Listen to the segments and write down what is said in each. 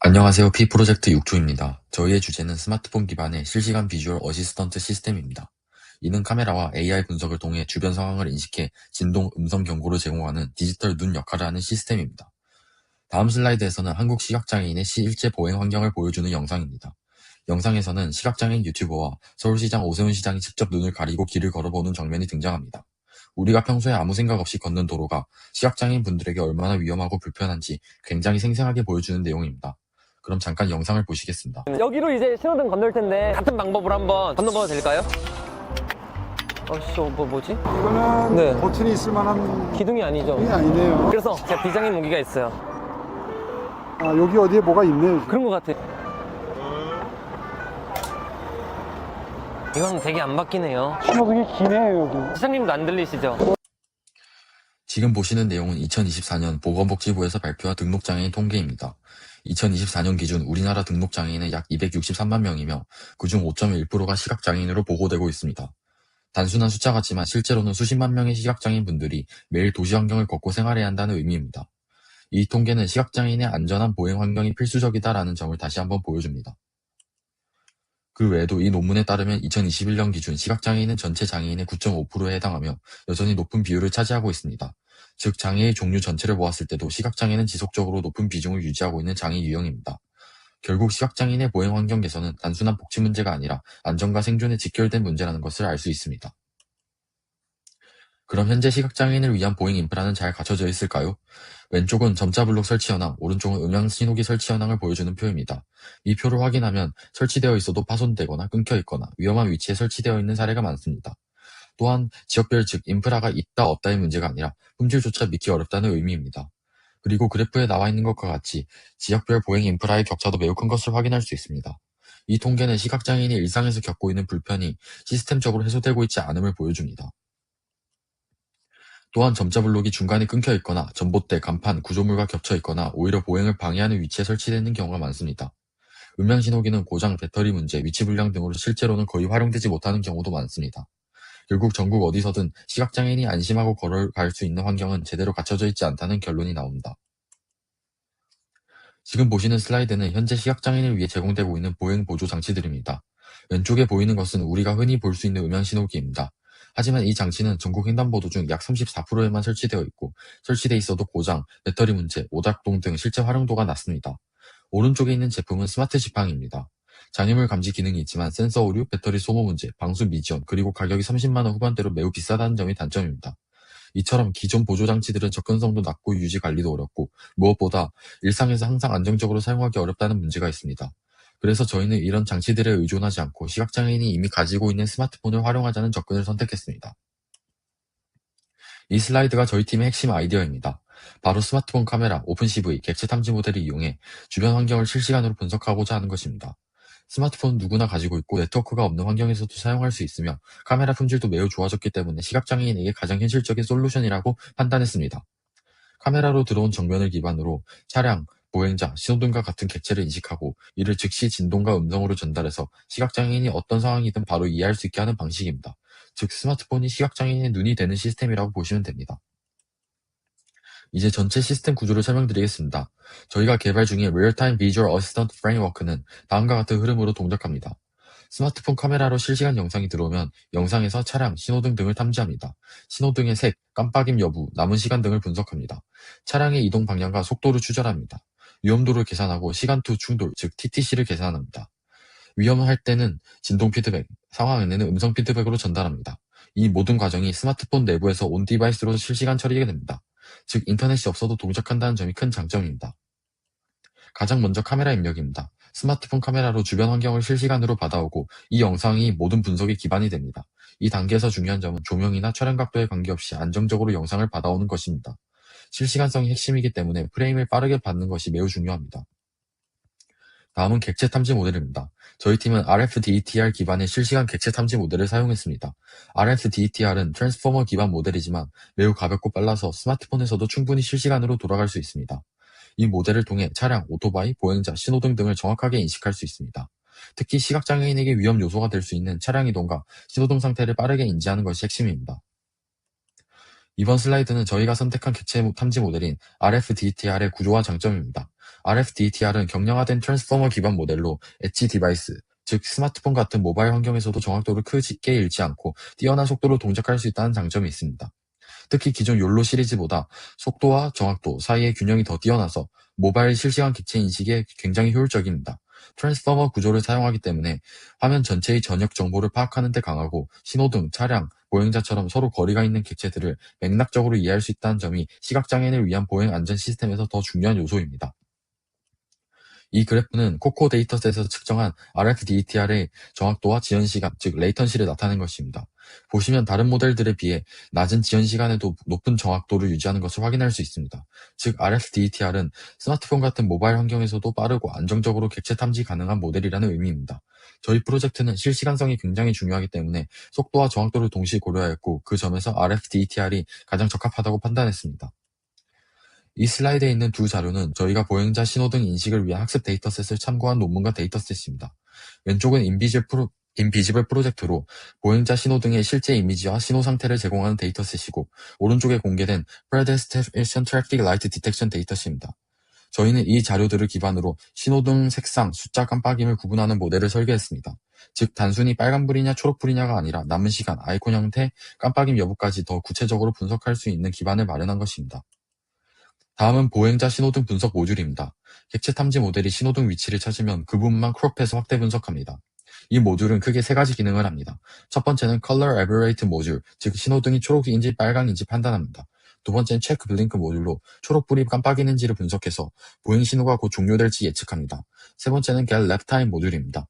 안녕하세요. P프로젝트 육조입니다. 저희의 주제는 스마트폰 기반의 실시간 비주얼 어시스턴트 시스템입니다. 이는 카메라와 AI 분석을 통해 주변 상황을 인식해 진동, 음성 경고를 제공하는 디지털 눈 역할을 하는 시스템입니다. 다음 슬라이드에서는 한국 시각장애인의 실제 보행 환경을 보여주는 영상입니다. 영상에서는 시각장애인 유튜버와 서울시장 오세훈 시장이 직접 눈을 가리고 길을 걸어보는 장면이 등장합니다. 우리가 평소에 아무 생각 없이 걷는 도로가 시각장애인 분들에게 얼마나 위험하고 불편한지 굉장히 생생하게 보여주는 내용입니다. 그럼 잠깐 영상을 보시겠습니다. 여기로 이제 신호등 건널 텐데 같은 방법으로 한번 건너봐도 될까요? 뭐지? 이거는 네. 버튼이 있을 만한 기둥이 아니죠? 게 아니네요. 그래서 제가 비장의 무기가 있어요. 아, 여기 어디에 뭐가 있네요. 그런 것 같아. 이건 되게 안 바뀌네요. 신호등이 기네요, 여기. 시장님도 안 들리시죠? 지금 보시는 내용은 2024년 보건복지부에서 발표한 등록장애인 통계입니다. 2024년 기준 우리나라 등록장애인은 약 263만 명이며 그중 5.1%가 시각장애인으로 보고되고 있습니다. 단순한 숫자 같지만 실제로는 수십만 명의 시각장애인 분들이 매일 도시 환경을 걷고 생활해야 한다는 의미입니다. 이 통계는 시각장애인의 안전한 보행 환경이 필수적이다라는 점을 다시 한번 보여줍니다. 그 외에도 이 논문에 따르면 2021년 기준 시각장애인은 전체 장애인의 9.5%에 해당하며 여전히 높은 비율을 차지하고 있습니다. 즉 장애의 종류 전체를 보았을 때도 시각장애는 지속적으로 높은 비중을 유지하고 있는 장애 유형입니다. 결국 시각장애인의 보행 환경 개선은 단순한 복지 문제가 아니라 안전과 생존에 직결된 문제라는 것을 알 수 있습니다. 그럼 현재 시각장애인을 위한 보행 인프라는 잘 갖춰져 있을까요? 왼쪽은 점자 블록 설치 현황, 오른쪽은 음향 신호기 설치 현황을 보여주는 표입니다. 이 표를 확인하면 설치되어 있어도 파손되거나 끊겨 있거나 위험한 위치에 설치되어 있는 사례가 많습니다. 또한 지역별 즉 인프라가 있다 없다의 문제가 아니라 품질조차 믿기 어렵다는 의미입니다. 그리고 그래프에 나와 있는 것과 같이 지역별 보행 인프라의 격차도 매우 큰 것을 확인할 수 있습니다. 이 통계는 시각장애인이 일상에서 겪고 있는 불편이 시스템적으로 해소되고 있지 않음을 보여줍니다. 또한 점자 블록이 중간에 끊겨 있거나 전봇대, 간판, 구조물과 겹쳐 있거나 오히려 보행을 방해하는 위치에 설치되는 경우가 많습니다. 음향 신호기는 고장, 배터리 문제, 위치 불량 등으로 실제로는 거의 활용되지 못하는 경우도 많습니다. 결국 전국 어디서든 시각장애인이 안심하고 걸어갈 수 있는 환경은 제대로 갖춰져 있지 않다는 결론이 나옵니다. 지금 보시는 슬라이드는 현재 시각장애인을 위해 제공되고 있는 보행 보조 장치들입니다. 왼쪽에 보이는 것은 우리가 흔히 볼 수 있는 음향 신호기입니다. 하지만 이 장치는 전국 횡단보도 중 약 34%에만 설치되어 있고 설치돼 있어도 고장, 배터리 문제, 오작동 등 실제 활용도가 낮습니다. 오른쪽에 있는 제품은 스마트 지팡이입니다. 장애물 감지 기능이 있지만 센서 오류, 배터리 소모 문제, 방수 미지원, 그리고 가격이 30만원 후반대로 매우 비싸다는 점이 단점입니다. 이처럼 기존 보조 장치들은 접근성도 낮고 유지 관리도 어렵고 무엇보다 일상에서 항상 안정적으로 사용하기 어렵다는 문제가 있습니다. 그래서 저희는 이런 장치들에 의존하지 않고 시각장애인이 이미 가지고 있는 스마트폰을 활용하자는 접근을 선택했습니다. 이 슬라이드가 저희 팀의 핵심 아이디어입니다. 바로 스마트폰 카메라, 오픈CV, 객체 탐지 모델을 이용해 주변 환경을 실시간으로 분석하고자 하는 것입니다. 스마트폰은 누구나 가지고 있고 네트워크가 없는 환경에서도 사용할 수 있으며 카메라 품질도 매우 좋아졌기 때문에 시각장애인에게 가장 현실적인 솔루션이라고 판단했습니다. 카메라로 들어온 정면을 기반으로 차량, 보행자, 신호등과 같은 객체를 인식하고 이를 즉시 진동과 음성으로 전달해서 시각장애인이 어떤 상황이든 바로 이해할 수 있게 하는 방식입니다. 즉 스마트폰이 시각장애인의 눈이 되는 시스템이라고 보시면 됩니다. 이제 전체 시스템 구조를 설명드리겠습니다. 저희가 개발 중인 Real-Time Visual Assistant Framework는 다음과 같은 흐름으로 동작합니다. 스마트폰 카메라로 실시간 영상이 들어오면 영상에서 차량, 신호등 등을 탐지합니다. 신호등의 색, 깜빡임 여부, 남은 시간 등을 분석합니다. 차량의 이동 방향과 속도를 추적합니다. 위험도를 계산하고 시간투 충돌, 즉 TTC를 계산합니다. 위험할 때는 진동 피드백, 상황 안에는 음성 피드백으로 전달합니다. 이 모든 과정이 스마트폰 내부에서 온 디바이스로 실시간 처리가 됩니다. 즉 인터넷이 없어도 동작한다는 점이 큰 장점입니다. 가장 먼저 카메라 입력입니다. 스마트폰 카메라로 주변 환경을 실시간으로 받아오고 이 영상이 모든 분석의 기반이 됩니다. 이 단계에서 중요한 점은 조명이나 촬영 각도에 관계없이 안정적으로 영상을 받아오는 것입니다. 실시간성이 핵심이기 때문에 프레임을 빠르게 받는 것이 매우 중요합니다. 다음은 객체 탐지 모델입니다. 저희 팀은 RFDETR 기반의 실시간 객체 탐지 모델을 사용했습니다. RFDETR은 트랜스포머 기반 모델이지만 매우 가볍고 빨라서 스마트폰에서도 충분히 실시간으로 돌아갈 수 있습니다. 이 모델을 통해 차량, 오토바이, 보행자, 신호등 등을 정확하게 인식할 수 있습니다. 특히 시각장애인에게 위험 요소가 될 수 있는 차량 이동과 신호등 상태를 빠르게 인지하는 것이 핵심입니다. 이번 슬라이드는 저희가 선택한 객체 탐지 모델인 RFDTR의 구조와 장점입니다. RFDTR은 경량화된 트랜스포머 기반 모델로 엣지 디바이스, 즉 스마트폰 같은 모바일 환경에서도 정확도를 크게 잃지 않고 뛰어난 속도로 동작할 수 있다는 장점이 있습니다. 특히 기존 욜로 시리즈보다 속도와 정확도 사이의 균형이 더 뛰어나서 모바일 실시간 객체 인식에 굉장히 효율적입니다. 트랜스포머 구조를 사용하기 때문에 화면 전체의 전역 정보를 파악하는 데 강하고 신호등, 차량, 보행자처럼 서로 거리가 있는 객체들을 맥락적으로 이해할 수 있다는 점이 시각장애인을 위한 보행 안전 시스템에서 더 중요한 요소입니다. 이 그래프는 코코 데이터셋에서 측정한 RFDTR의 정확도와 지연시간, 즉 레이턴시를 나타낸 것입니다. 보시면 다른 모델들에 비해 낮은 지연시간에도 높은 정확도를 유지하는 것을 확인할 수 있습니다. 즉 RFDTR은 스마트폰 같은 모바일 환경에서도 빠르고 안정적으로 객체 탐지 가능한 모델이라는 의미입니다. 저희 프로젝트는 실시간성이 굉장히 중요하기 때문에 속도와 정확도를 동시에 고려하였고 그 점에서 RFDTR이 가장 적합하다고 판단했습니다. 이 슬라이드에 있는 두 자료는 저희가 보행자 신호등 인식을 위한 학습 데이터셋을 참고한 논문과 데이터셋입니다. 왼쪽은 인비지블 프로젝트로 보행자 신호등의 실제 이미지와 신호 상태를 제공하는 데이터셋이고 오른쪽에 공개된 Pedestrian Traffic Light Detection 데이터셋입니다. 저희는 이 자료들을 기반으로 신호등 색상, 숫자 깜빡임을 구분하는 모델을 설계했습니다. 즉 단순히 빨간불이냐 초록불이냐가 아니라 남은 시간, 아이콘 형태, 깜빡임 여부까지 더 구체적으로 분석할 수 있는 기반을 마련한 것입니다. 다음은 보행자 신호등 분석 모듈입니다. 객체 탐지 모델이 신호등 위치를 찾으면 그 부분만 크롭해서 확대 분석합니다. 이 모듈은 크게 세 가지 기능을 합니다. 첫 번째는 Color Aberrate 모듈, 즉 신호등이 초록인지 빨강인지 판단합니다. 두 번째는 Check Blink 모듈로 초록불이 깜빡이는지를 분석해서 보행 신호가 곧 종료될지 예측합니다. 세 번째는 Get Lap Time 모듈입니다.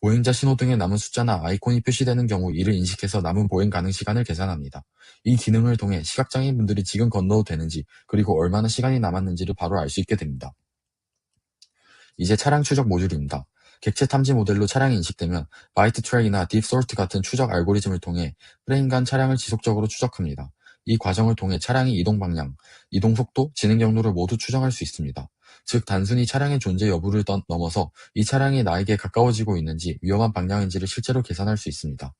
보행자 신호등에 남은 숫자나 아이콘이 표시되는 경우 이를 인식해서 남은 보행 가능 시간을 계산합니다. 이 기능을 통해 시각장애인분들이 지금 건너도 되는지 그리고 얼마나 시간이 남았는지를 바로 알 수 있게 됩니다. 이제 차량 추적 모듈입니다. 객체 탐지 모델로 차량이 인식되면 바이트 트랙이나 딥 솔트 같은 추적 알고리즘을 통해 프레임 간 차량을 지속적으로 추적합니다. 이 과정을 통해 차량의 이동 방향, 이동 속도, 진행 경로를 모두 추정할 수 있습니다. 즉 단순히 차량의 존재 여부를 넘어서 이 차량이 나에게 가까워지고 있는지 위험한 방향인지를 실제로 계산할 수 있습니다.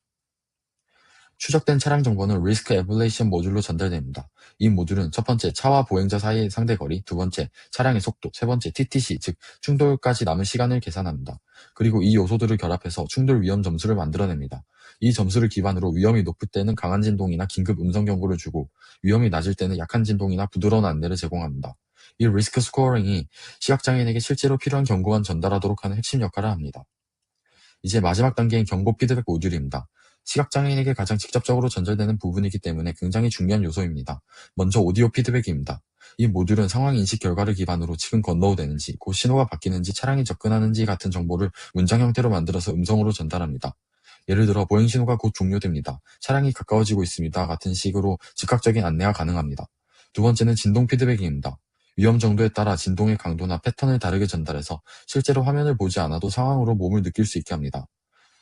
추적된 차량 정보는 Risk Evaluation 모듈로 전달됩니다. 이 모듈은 첫 번째 차와 보행자 사이의 상대거리, 두 번째 차량의 속도, 세 번째 TTC 즉 충돌까지 남은 시간을 계산합니다. 그리고 이 요소들을 결합해서 충돌 위험 점수를 만들어냅니다. 이 점수를 기반으로 위험이 높을 때는 강한 진동이나 긴급 음성 경고를 주고 위험이 낮을 때는 약한 진동이나 부드러운 안내를 제공합니다. 이 리스크 스코어링이 시각장애인에게 실제로 필요한 경고만 전달하도록 하는 핵심 역할을 합니다. 이제 마지막 단계인 경고 피드백 모듈입니다. 시각장애인에게 가장 직접적으로 전달되는 부분이기 때문에 굉장히 중요한 요소입니다. 먼저 오디오 피드백입니다. 이 모듈은 상황 인식 결과를 기반으로 지금 건너도 되는지, 곧 신호가 바뀌는지, 차량이 접근하는지 같은 정보를 문장 형태로 만들어서 음성으로 전달합니다. 예를 들어 보행 신호가 곧 종료됩니다. 차량이 가까워지고 있습니다. 같은 식으로 즉각적인 안내가 가능합니다. 두 번째는 진동 피드백입니다. 위험 정도에 따라 진동의 강도나 패턴을 다르게 전달해서 실제로 화면을 보지 않아도 상황으로 몸을 느낄 수 있게 합니다.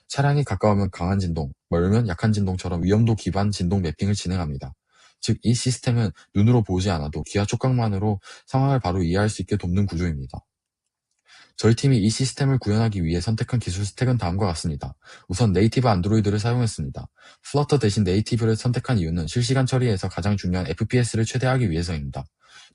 차량이 가까우면 강한 진동, 멀면 약한 진동처럼 위험도 기반 진동 매핑을 진행합니다. 즉, 이 시스템은 눈으로 보지 않아도 귀와 촉각만으로 상황을 바로 이해할 수 있게 돕는 구조입니다. 저희 팀이 이 시스템을 구현하기 위해 선택한 기술 스택은 다음과 같습니다. 우선 네이티브 안드로이드를 사용했습니다. 플러터 대신 네이티브를 선택한 이유는 실시간 처리에서 가장 중요한 FPS를 최대화하기 위해서입니다.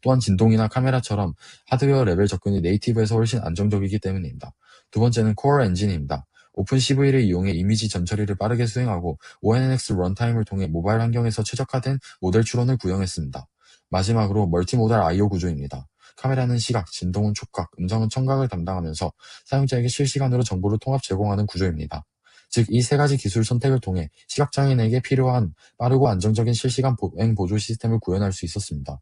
또한 진동이나 카메라처럼 하드웨어 레벨 접근이 네이티브에서 훨씬 안정적이기 때문입니다. 두 번째는 코어 엔진입니다. 오픈CV를 이용해 이미지 전처리를 빠르게 수행하고 ONNX 런타임을 통해 모바일 환경에서 최적화된 모델 추론을 구현했습니다. 마지막으로 멀티모달 I/O 구조입니다. 카메라는 시각, 진동은 촉각, 음성은 청각을 담당하면서 사용자에게 실시간으로 정보를 통합 제공하는 구조입니다. 즉, 이 세 가지 기술 선택을 통해 시각장애인에게 필요한 빠르고 안정적인 실시간 보행 보조 시스템을 구현할 수 있었습니다.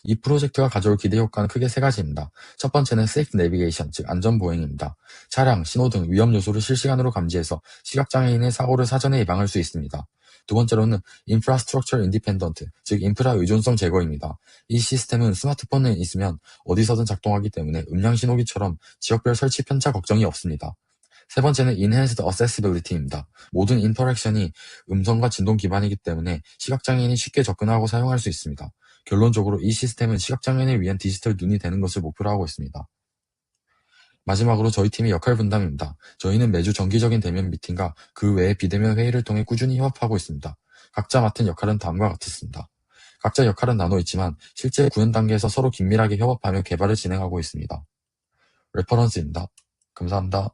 이 프로젝트가 가져올 기대 효과는 크게 세 가지입니다. 첫 번째는 Safe Navigation, 즉 안전보행입니다. 차량, 신호등, 위험 요소를 실시간으로 감지해서 시각장애인의 사고를 사전에 예방할 수 있습니다. 두 번째로는 Infrastructure Independent, 즉 인프라 의존성 제거입니다. 이 시스템은 스마트폰에 있으면 어디서든 작동하기 때문에 음량 신호기처럼 지역별 설치 편차 걱정이 없습니다. 세 번째는 Enhanced Accessibility입니다. 모든 인터랙션이 음성과 진동 기반이기 때문에 시각장애인이 쉽게 접근하고 사용할 수 있습니다. 결론적으로 이 시스템은 시각장애인을 위한 디지털 눈이 되는 것을 목표로 하고 있습니다. 마지막으로 저희 팀의 역할 분담입니다. 저희는 매주 정기적인 대면 미팅과 그 외의 비대면 회의를 통해 꾸준히 협업하고 있습니다. 각자 맡은 역할은 다음과 같습니다. 각자 역할은 나눠 있지만 실제 구현 단계에서 서로 긴밀하게 협업하며 개발을 진행하고 있습니다. 레퍼런스입니다. 감사합니다.